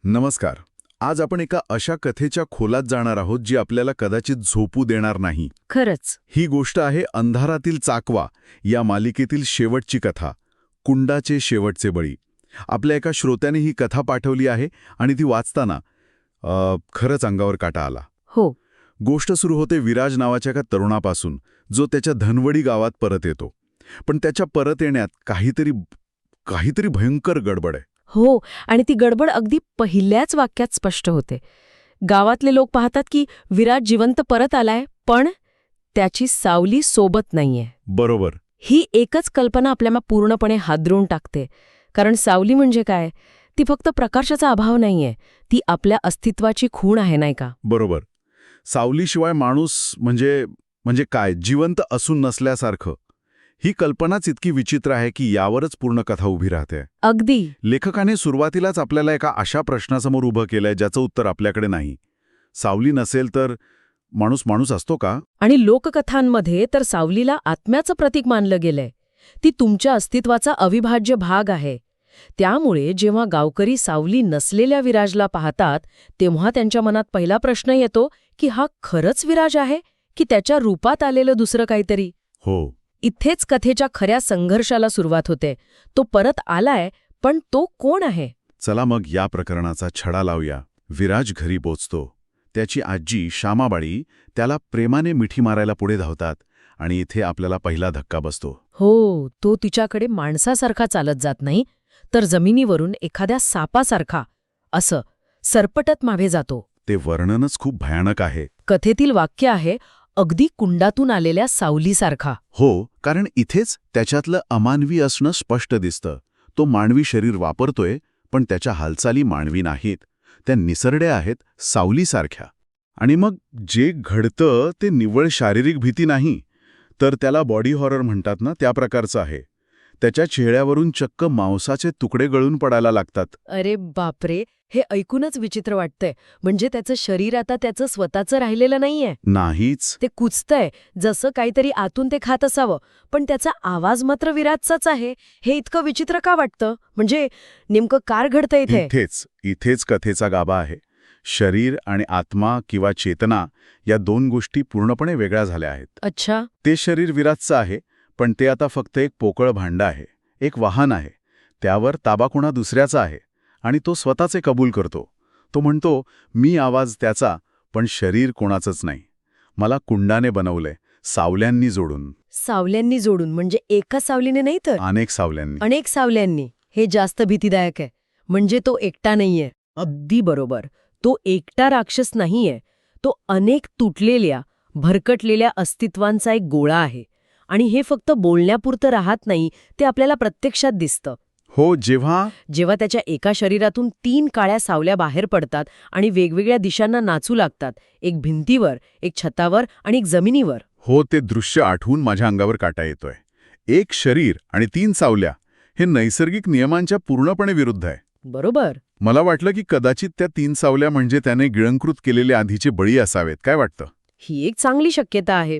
नमस्कार. आज आपण एका अशा कथेच्या खोलात जाणार आहोत जी आपल्याला कदाचित झोपू देणार नाही. खरंच. ही गोष्ट आहे अंधारातील चाकवा या मालिकेतील शेवटची कथा, कुंडाचे शेवटचे बळी. आपल्या एका श्रोत्याने ही कथा पाठवली आहे आणि ती वाचताना खरंच अंगावर काटा आला. हो. गोष्ट सुरू होते विराज नावाच्या एका तरुणापासून, जो त्याच्या धनवडी गावात परत येतो. पण त्याच्या परत येण्यात काहीतरी भयंकर गडबड आहे. हो, आणि ती गडबड अगदी पहिल्याच वाक्यात स्पष्ट होते. गावातले लोक पाहतात की विराज जिवंत परत आलाय, पण त्याची सावली सोबत नाहीये. बरोबर. ही एकच कल्पना आपल्याला पूर्णपणे हादरून टाकते. कारण सावली म्हणजे काय? ती फक्त प्रकाशाचा अभाव नाहीये, ती आपल्या अस्तित्वाची खूण आहे, नाही का? बरोबर. सावलीशिवाय माणूस म्हणजे काय, जिवंत असून नसल्यासारखं. ही कल्पनाच इतकी विचित्र आहे की यावरच पूर्ण कथा उभी राहते. अगदी. लेखकाने सुरुवातीलाच आपल्याला एका अशा प्रश्नासमोर उभं केलंय ज्याचं उत्तर आपल्याकडे नाही. सावली नसेल तर माणूस असतो का? आणि लोककथांमध्ये तर सावलीला आत्म्याचं प्रतीक मानलं गेलंय. ती तुमच्या अस्तित्वाचा अविभाज्य भाग आहे. त्यामुळे जेव्हा गावकरी सावली नसलेल्या विराजला पाहतात, तेव्हा त्यांच्या मनात पहिला प्रश्न येतो की हा खरंच विराज आहे की त्याच्या रूपात आलेलं दुसरं काहीतरी? हो. इथेच कथेच्या खऱ्या संघर्षाला सुरुवात होते. तो परत आलाय, पण तो कोण आहे? चला मग या प्रकरणाचा छडा लावूया. विराज घरी पोचतो. त्याची आजी श्यामाबाई त्याला प्रेमाने मिठी मारायला पुढे धावतात आणि इथे आपल्याला पहिला धक्का बसतो. हो, तो तिच्याकडे माणसासारखा चालत जात नाही, तर जमिनीवरून एखाद्या सापासारखा असं सरपटत मागे जातो. ते वर्णनच खूप भयानक आहे. कथेतील वाक्य आहे, अगदी कुंडातून आलेल्या सावलीसारखा. हो, कारण इथेच त्याच्यातलं अमानवी असणं स्पष्ट दिसतं. तो मानवी शरीर वापरतोय, पण त्याच्या हालचाली मानवी नाहीत. त्या निसरड्या आहेत, सावलीसारख्या. आणि मग जे घडतं ते निव्वळ शारीरिक भीती नाही, तर त्याला बॉडी हॉरर म्हणतात ना, त्या प्रकारचं आहे. त्याच्या चेहऱ्यावरून चक्क मांसाचे तुकडे गळून पडायला लागतात. अरे बापरे, हे ऐकूनच विचित्र वाटतंय. म्हणजे त्याचं शरीर आता त्याचं स्वतःचं राहिलेलं नाहीये. नाहीच. ते कुचतंय, जसं काहीतरी आतून ते खात असावं, पण त्याचा आवाज मात्र विराजचाच आहे. हे इतकं विचित्र का वाटतं? म्हणजे नेमकं कार घडतं इथे? इथेच कथेचा गाभा आहे. शरीर आणि आत्मा किंवा चेतना या दोन गोष्टी पूर्णपणे वेगळ्या झाल्या आहेत. अच्छा. ते शरीर विराजचं आहे, पण ते आता फक्त एक पोकळ भांडं आहे, एक वाहन आहे. त्यावर ताबा कोणा दुसऱ्याचा आहे आणि तो स्वतःचे कबूल करतो. तो म्हणतो, मी आवाज त्याचा, पण शरीर कोणाचंच नाही. मला कुंडाने बनवलंय, सावल्यांनी जोडून. सावल्यांनी जोडून म्हणजे एका सावलीने नाही, तर अनेक सावल्यांनी. अनेक सावल्यांनी. हे जास्त भीतीदायक आहे. म्हणजे तो एकटा नाहीये. अगदी बरोबर. तो एकटा राक्षस नाहीये. तो अनेक तुटलेल्या, भरकटलेल्या अस्तित्वांचा एक गोळा आहे. आणि हे फक्त बोलण्यापुरतं राहत नाही, ते आपल्याला प्रत्यक्षात दिसतं. हो, जेव्हा त्याच्या एका शरीरातून 3 काळ्या सावल्या बाहेर पडतात आणि वेगवेगळ्या दिशांना नाचू लागतात. एक भिंतीवर, एक छतावर आणि एक जमिनीवर. हो, ते दृश्य आठवून माझ्या अंगावर काटा येतोय. एक शरीर आणि 3 सावल्या, हे नैसर्गिक नियमांच्या पूर्णपणे विरुद्ध आहे. बरोबर. मला वाटलं की कदाचित त्या 3 सावल्या म्हणजे त्याने गिळंकृत केलेले आधीचे बळी असावेत. काय वाटतं? ही एक चांगली शक्यता आहे.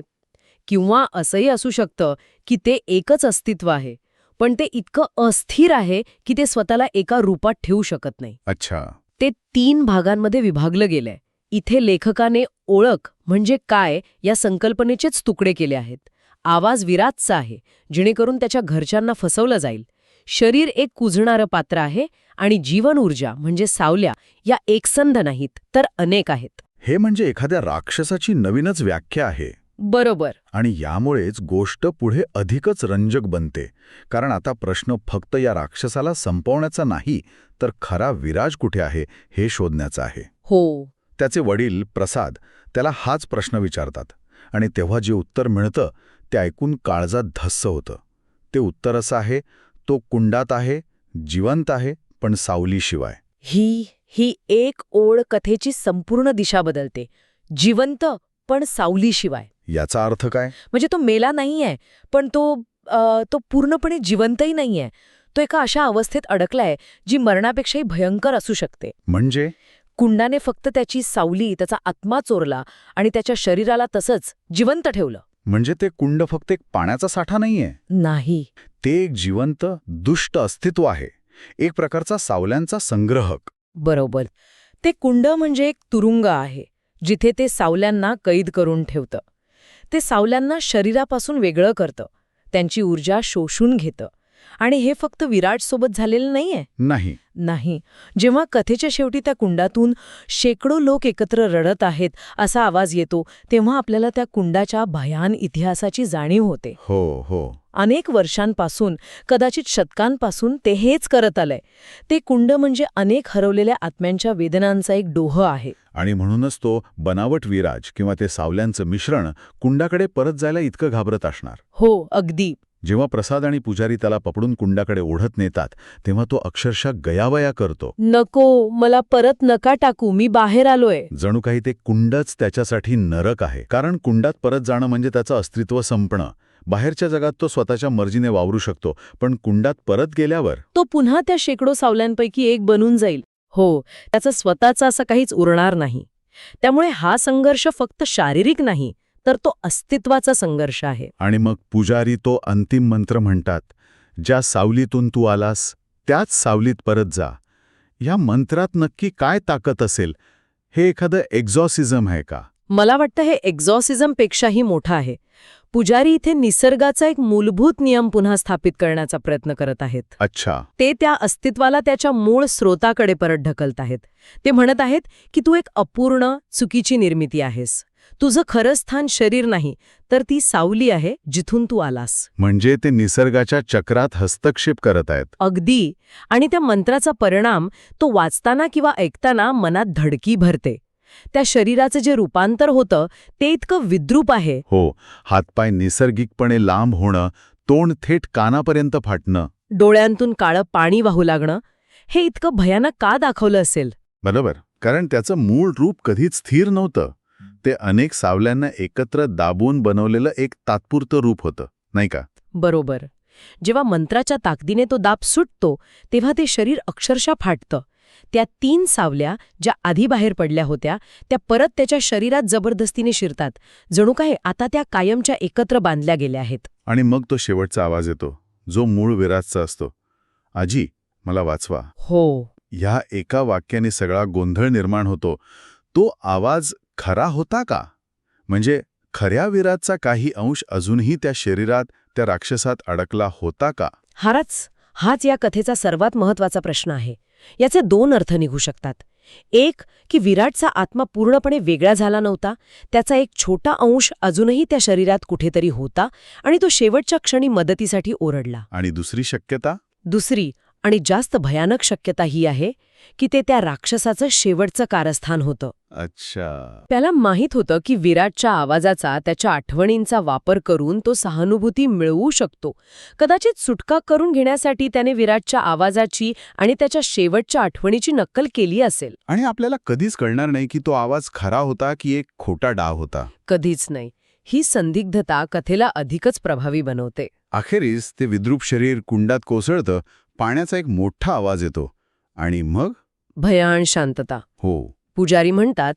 किंवा असंही असू शकतं की ते एकच अस्तित्व आहे, पण ते इतकं अस्थिर आहे की ते स्वतःला एका रूपात ठेवू शकत नाही. अच्छा. ते 3 भागांमध्ये विभागलं गेलंय. इथे लेखकाने ओळख म्हणजे काय या संकल्पनेचेच तुकडे केले आहेत. आवाज विराजचा आहे, जेणेकरून त्याच्या घरच्यांना फसवलं जाईल. शरीर एक कुजणारं पात्र आहे आणि जीवन ऊर्जा म्हणजे सावल्या या एकसंध नाहीत, तर अनेक आहेत. हे म्हणजे एखाद्या राक्षसाची नवीनच व्याख्या आहे. बरोबर. आणि यामुळेच गोष्ट पुढे अधिकच रंजक बनते. कारण आता प्रश्न फक्त या राक्षसाला संपवण्याचा नाही, तर खरा विराज कुठे आहे हे शोधण्याचा आहे. हो. त्याचे वडील प्रसाद त्याला हाच प्रश्न विचारतात आणि तेव्हा जे उत्तर मिळतं ते ऐकून काळजात धस्स होतं. ते उत्तर असं आहे, तो कुंडात आहे, जिवंत आहे, पण सावलीशिवाय. ही एक ओळ कथेची संपूर्ण दिशा बदलते. जिवंत पण सावलीशिवाय. याचा अर्थ काय? म्हणजे तो मेला नाहीये, पण तो पूर्णपणे जिवंतही नाहीये. तो एका अशा अवस्थेत अडकलाय जी मरणापेक्षाही भयंकर असू शकते. म्हणजे कुंडाने फक्त त्याची सावली, त्याचा आत्मा चोरला आणि त्याच्या शरीराला तसंच जिवंत ठेवलं. म्हणजे ते कुंड फक्त एक पाण्याचा साठा नाहीये. नाही. ते एक जिवंत, दुष्ट अस्तित्व आहे. एक प्रकारचा सावल्यांचा संग्रहक. बरोबर. ते कुंड म्हणजे एक तुरुंग आहे, जिथे ते सावल्यांना कैद करून ठेवतं. ते सावल्यांना शरीरापासून वेगळं करतं, त्यांची ऊर्जा शोषून घेतं. आणि हे फक्त विराटसोबत झालेलं नाहीये. नाही. जेव्हा कथेच्या शेवटी त्या कुंडातून शेकडो लोक एकत्र रडत आहेत असा आवाज येतो, तेव्हा आपल्याला त्या कुंडाच्या भयान इतिहासाची जाणीव होते. हो. अनेक वर्षांपासून, कदाचित शतकांपासून ते हेच करत आलंय. ते कुंड म्हणजे अनेक हरवलेल्या आत्म्यांच्या वेदनांचा एक डोह आहे. आणि म्हणूनच तो बनावट विराज किंवा ते सावल्यांचं मिश्रण कुंडाकडे परत जायला इतकं घाबरत असणार. हो, अगदी. जेव्हा प्रसाद आणि पुजारी त्याला पकडून कुंडाकडे ओढत नेतात तेव्हा तो अक्षरशः गयावया करतो. नको, मला परत नका टाकू, मी बाहेर आलोय. जणू काही ते कुंडच त्याच्यासाठी नरक आहे. कारण कुंडात परत जाणं म्हणजे त्याचं अस्तित्व संपणं. बाहेरच्या जगात तो स्वतःच्या मर्जीने वावरू शकतो, पण कुंडात परत गेल्यावर तो पुन्हा त्या शेकडो सावल्यांपैकी एक बनून जाईल. हो, त्याचं स्वतःचं असं काहीच उरणार नाही. त्यामुळे हा संघर्ष फक्त शारीरिक नाही, तर तो अस्तित्वाचा संघर्ष आहे. आणि मग पुजारी तो अंतिम मंत्र म्हणतात, ज्या सावलीतून तू आलास त्याच सावलीत परत जा. या मंत्रात नक्की काय ताकद असेल? हे एखादं एक्झॉसिझम आहे का? मला वाटतं हे एक्झॉसिझमपेक्षाही मोठं आहे. पुजारी इथे निसर्गाचा एक मूलभूत नियम पुन्हा स्थापित करण्याचा प्रयत्न करत आहेत. अच्छा. ते त्या अस्तित्वाला त्याच्या मूळ स्रोताकडे परत ढकलत आहेत. ते म्हणत आहेत की तू एक अपूर्ण, चुकीची निर्मिती आहेस. तुझं खरं स्थान शरीर नाही, तर ती सावली आहे जिथून तू आलास. म्हणजे ते निसर्गाच्या चक्रात हस्तक्षेप करत आहेत. अगदी. आणि त्या मंत्राचा परिणाम तो वाचताना किंवा ऐकताना मनात धडकी भरते. त्या शरीराचं जे रूपांतर होतं ते इतकं विद्रूप आहे. हो, हातपाय नैसर्गिकपणे लांब होणं, तोंड थेट कानापर्यंत फाटणं. डोळ्यांतून काळं पाणी वाहू लागणं. हे इतकं भयानक का दाखवलं असेल? बरोबर, कारण त्याचं मूळ रूप कधीच स्थिर नव्हतं. ते अनेक सावल्यांना एकत्र दाबून बनवलेलं एक तात्पुरतं रूप होतं, नाही का? बरोबर. जेव्हा मंत्राच्या ताकदीने तो दाब सुटतो तेव्हा ते शरीर अक्षरशः फाटतं. त्या 3 सावल्या ज्या आधी बाहेर पडल्या होत्या त्या परत त्याच्या शरीरात जबरदस्तीने शिरतात. जणू काय आता त्या कायमच्या एकत्र बांधल्या गेल्या आहेत. आणि मग तो शेवटचा आवाज येतो, जो मूळ विराजचा असतो. आजी, मला वाचवा. हो. ह्या एका वाक्याने सगळा गोंधळ निर्माण होतो. तो आवाज खरा होता का? म्हणजे खऱ्या विराजचा काही अंश अजूनही त्या शरीरात, त्या राक्षसात अडकला होता का? हाच या कथेचा सर्वात महत्वाचा प्रश्न आहे. याचे 2 अर्थ निघू शकतात. एक, की विराटचा आत्मा पूर्णपणे वेगळा झाला नव्हता. त्याचा एक छोटा अंश अजूनही त्या शरीरात कुठेतरी होता आणि तो शेवटच्या क्षणी मदतीसाठी ओरडला. आणि दुसरी शक्यता? दुसरी आणि जास्त भयानक शक्यता ही आहे की ते त्या राक्षसाचं शेवटचं कारस्थान होतं. अच्छा. त्याला माहीत होतं की विराटच्या आवाजाचा, त्याच्या आठवणींचा वापर करून तो सहानुभूती मिळवू शकतो. कदाचित सुटका करून घेण्यासाठी त्याने विराटच्या आवाजाची आणि त्याच्या शेवटच्या आठवणीची नक्कल केली असेल. आणि आपल्याला कधीच कळणार नाही की तो आवाज खरा होता की एक खोटा डाव होता. कधीच नाही. ही संदिग्धता कथेला अधिकच प्रभावी बनवते. अखेरीस ते विद्रूप शरीर कुंडात कोसळतं, पाण्याचा एक मोठा आवाज येतो. आणि मग भयान शांतता. हो. पुजारी म्हणतात,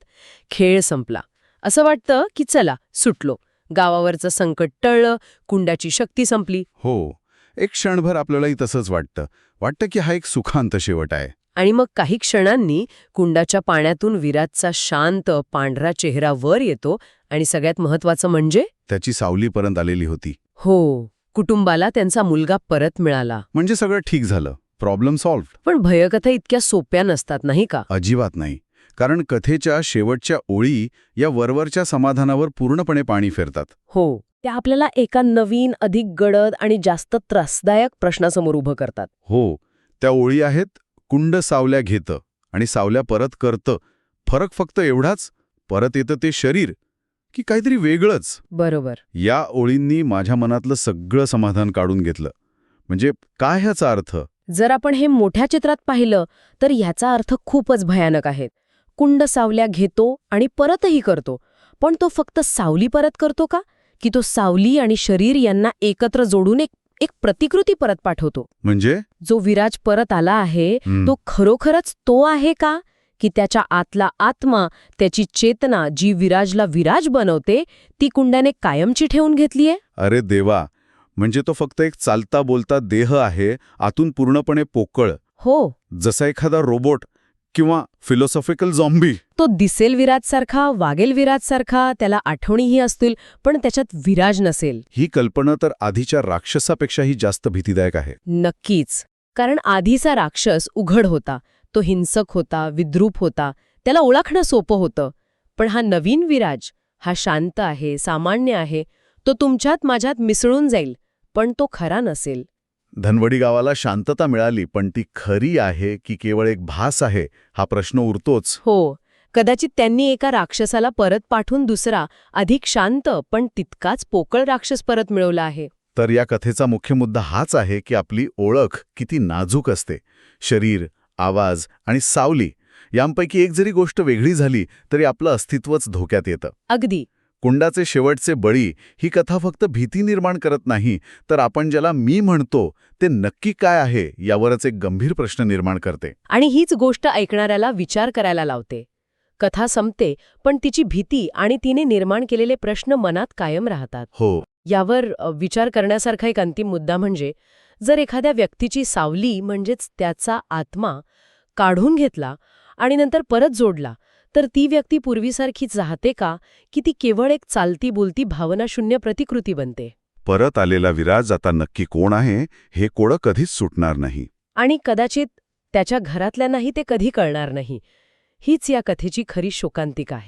खेळ संपला. असं वाटतं की चला, सुटलो. गावावरचं संकट टळलं, कुंडाची शक्ती संपली. हो, एक क्षणभर आपल्यालाही तसंच वाटतं की हा एक सुखांत शेवट आहे. आणि मग काही क्षणांनी कुंडाच्या पाण्यातून विराटचा शांत पांढरा चेहरा वर येतो आणि सगळ्यात महत्वाचं म्हणजे त्याची सावलीपर्यंत आलेली होती. हो, कुटुंबाला त्यांचा मुलगा परत मिळाला. म्हणजे सगळं ठीक झालं, प्रॉब्लेम सॉल्व्ह. पण भयकथा इतक्या सोप्या नसतात, नाही का? अजिबात नाही. कारण कथेच्या शेवटच्या ओळी या वरवरच्या समाधानावर पूर्णपणे पाणी फेरतात. हो, त्या आपल्याला एका नवीन, अधिक गडद आणि जास्त त्रासदायक प्रश्नासमोर उभं करतात. हो, त्या ओळी आहेत, कुंड सावल्या घेतं आणि सावल्या परत करतं. फरक फक्त एवढाच, परत येतं ते शरीर की काहीतरी वेगळंच. बरोबर. या ओळींनी माझ्या मनातलं सगळं समाधान काढून घेतलं. म्हणजे काय ह्याचा अर्थ? जर आपण हे मोठ्या चित्रात पाहिलं तर ह्याचा अर्थ खूपच भयानक आहे. कुंड सावल्या घेतो आणि परतही करतो, पण तो फक्त सावली परत करतो का? की तो सावली आणि शरीर यांना एकत्र जोडून एक प्रतिकृती परत पाठवतो? म्हणजे जो विराज परत आला आहे तो खरोखरच तो आहे का? की त्याच्या आतला आत्मा, त्याची चेतना जी विराजला विराज बनवते, ती कुंडाने कायमची ठेवून घेतलीये? अरे देवा, म्हणजे तो फक्त एक चालता बोलता देह आहे, आतून पूर्णपणे पोकळ. हो. जसा एखादा रोबोट किंवा फिलॉसॉफिकल झॉम्बी. तो दिसेल विराजसारखा, वागेल विराजसारखा, त्याला आठवणीही असतील, पण त्याच्यात विराज नसेल. ही कल्पना तर आधीच्या राक्षसापेक्षाही जास्त भीतीदायक आहे. नक्कीच. कारण आधीचा राक्षस उघड होता, तो हिंसक होता, विद्रूप होता, त्याला ओळखणं सोपं होतं. पण हा नवीन विराज, हा शांत आहे, सामान्य आहे, तो तुमच्यात माझ्यात मिसळून जाईल, पण तो खरा नसेल. धनवडी गावाला शांतता मिळाली, पण ती खरी आहे की केवळ एक भास आहे, हा प्रश्न उरतोच. हो, कदाचित त्यांनी एका राक्षसाला परत पाठवून दुसरा, अधिक शांत पण तितकाच पोकळ राक्षस परत मिळवला आहे. तर या कथेचा मुख्य मुद्दा हाच आहे की आपली ओळख किती नाजूक असते. शरीर, आवाज आणि सावली यांपैकी एक जरी गोष्ट वेगळी झाली तरी आपलं अस्तित्वच धोक्यात येतं. अगदी. कुंडाचे शेवटचे बळी ही कथा फक्त भीती निर्माण करत नाही, तर आपण ज्याला मी म्हणतो ते नक्की काय आहे यावरच एक गंभीर प्रश्न निर्माण करते. आणि हीच गोष्ट ऐकणाऱ्याला विचार करायला लावते. कथा संपते, पण तिची भीती आणि तिने निर्माण केलेले प्रश्न मनात कायम राहतात. हो, यावर विचार करण्यासारखा एक अंतिम मुद्दा म्हणजे, जर एखाद्या व्यक्तीची सावली म्हणजेच त्याचा आत्मा काढून घेतला आणि नंतर परत जोडला, तर ती व्यक्ती पूर्वीसारखीच राहते का, की ती केवळ एक चालती बोलती भावनाशून्य प्रतिकृती बनते? परत आलेला विराज आता नक्की कोण आहे हे कोडं कधीच सुटणार नाही. आणि कदाचित त्याच्या घरातल्यांनाही ते कधी कळणार नाही. हीच या कथेची खरी शोकांतिका आहे.